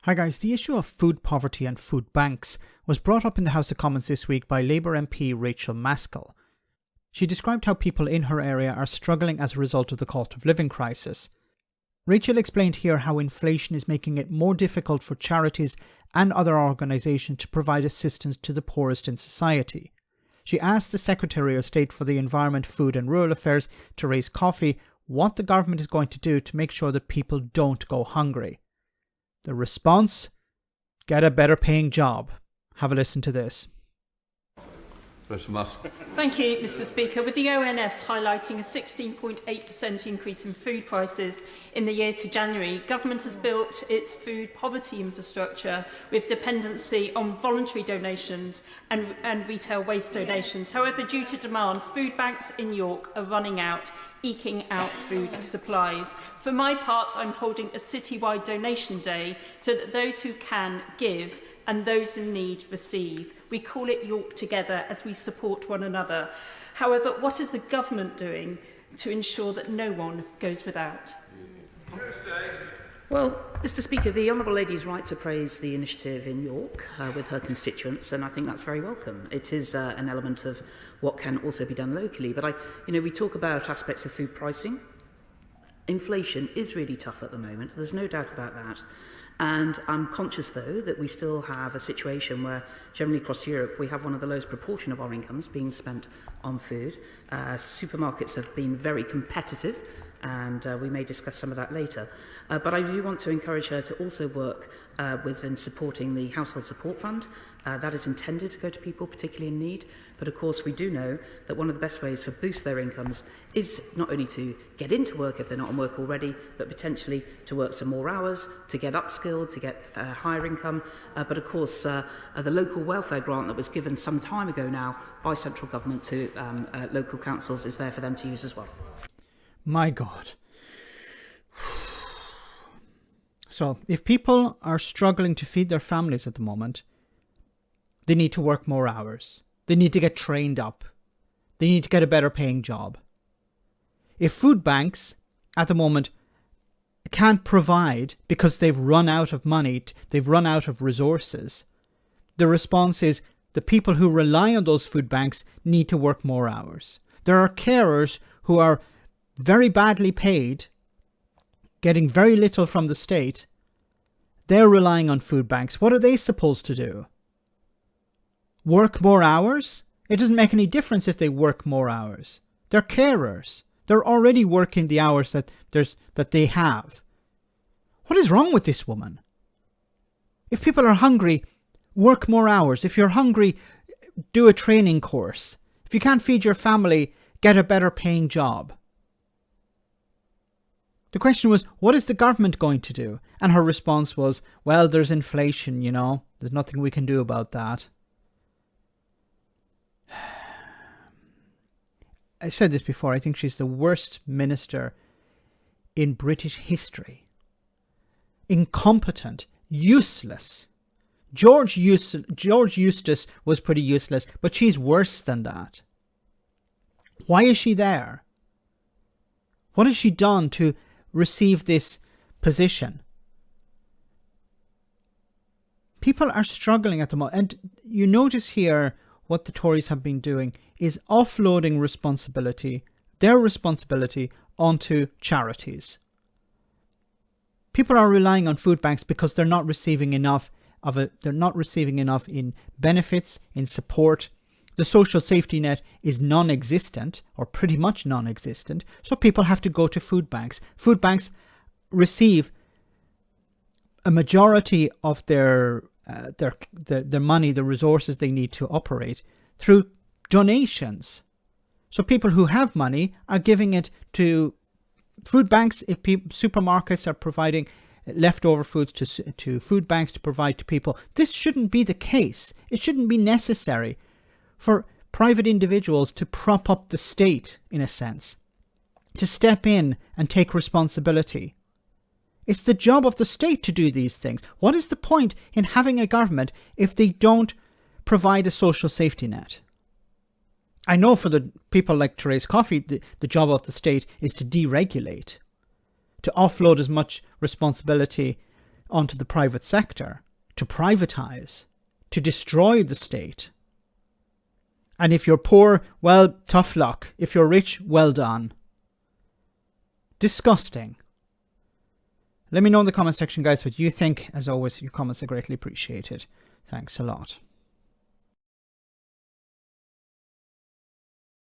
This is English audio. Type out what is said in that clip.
Hi guys, the issue of food poverty and food banks was brought up in the House of Commons this week by Labour MP Rachel Maskell. She described how people in her area are struggling as a result of the cost of living crisis. Rachel explained here how inflation is making it more difficult for charities and other organisations to provide assistance to the poorest in society. She asked the Secretary of State for the Environment, Food and Rural Affairs, Therese Coffey, what the government is going to do to make sure that people don't go hungry. The response? Get a better paying job. Have a listen to this. Thank you, Mr Speaker. With the ONS highlighting a 16.8% increase in food prices in the year to January, government has built its food poverty infrastructure with dependency on voluntary donations and retail waste donations. However, due to demand, food banks in York are running out, eking out food supplies. For my part, I'm holding a citywide donation day so that those who can give and those in need receive. We call it York Together as we support one another. However, what is the government doing to ensure that no one goes without? Well, Mr Speaker, the Honourable Lady is right to praise the initiative in York with her constituents, and I think that's very welcome. It is an element of what can also be done locally. But we talk about aspects of food pricing. Inflation is really tough at the moment. There's no doubt about that. And I'm conscious, though, that we still have a situation where, generally across Europe, we have one of the lowest proportion of our incomes being spent on food. Supermarkets have been very competitive, and we may discuss some of that later. But I do want to encourage her to also work within supporting the Household Support Fund. That is intended to go to people particularly in need. But of course, we do know that one of the best ways to boost their incomes is not only to get into work if they're not on work already, but potentially to work some more hours, to get upskilled, to get higher income. But of course, the local welfare grant that was given some time ago now by central government to local councils is there for them to use as well. My God. So, if people are struggling to feed their families at the moment, they need to work more hours. They need to get trained up. They need to get a better paying job. If food banks at the moment can't provide because they've run out of money, they've run out of resources, the response is the people who rely on those food banks need to work more hours. There are carers who are very badly paid, getting very little from the state. They're relying on food banks. What are they supposed to do? Work more hours? It doesn't make any difference if they work more hours. They're carers. They're already working the hours that they have. What is wrong with this woman? If people are hungry, work more hours. If you're hungry, do a training course. If you can't feed your family, get a better paying job. The question was, what is the government going to do? And her response was, well, there's inflation, There's nothing we can do about that. I said this before, I think she's the worst minister in British history. Incompetent, useless. George Eustace was pretty useless, but she's worse than that. Why is she there? What has she done to receive this position? People are struggling at the moment. And you notice here what the Tories have been doing is offloading their responsibility onto charities. People are relying on food banks because they're not receiving enough in benefits, in support. The social safety net is non-existent, or pretty much non-existent, so people have to go to food banks. Food banks receive a majority of their money, the resources they need to operate, through donations. So people who have money are giving it to food banks. If supermarkets are providing leftover foods to food banks to provide to people, this shouldn't be the case. It shouldn't be necessary for private individuals to prop up the state, in a sense, to step in and take responsibility. It's the job of the state to do these things. What is the point in having a government if they don't provide a social safety net? I know for the people like Therese Coffey, the job of the state is to deregulate, to offload as much responsibility onto the private sector, to privatize, to destroy the state. And if you're poor, well, tough luck. If you're rich, well done. Disgusting. Let me know in the comment section, guys, what you think. As always, your comments are greatly appreciated. Thanks a lot.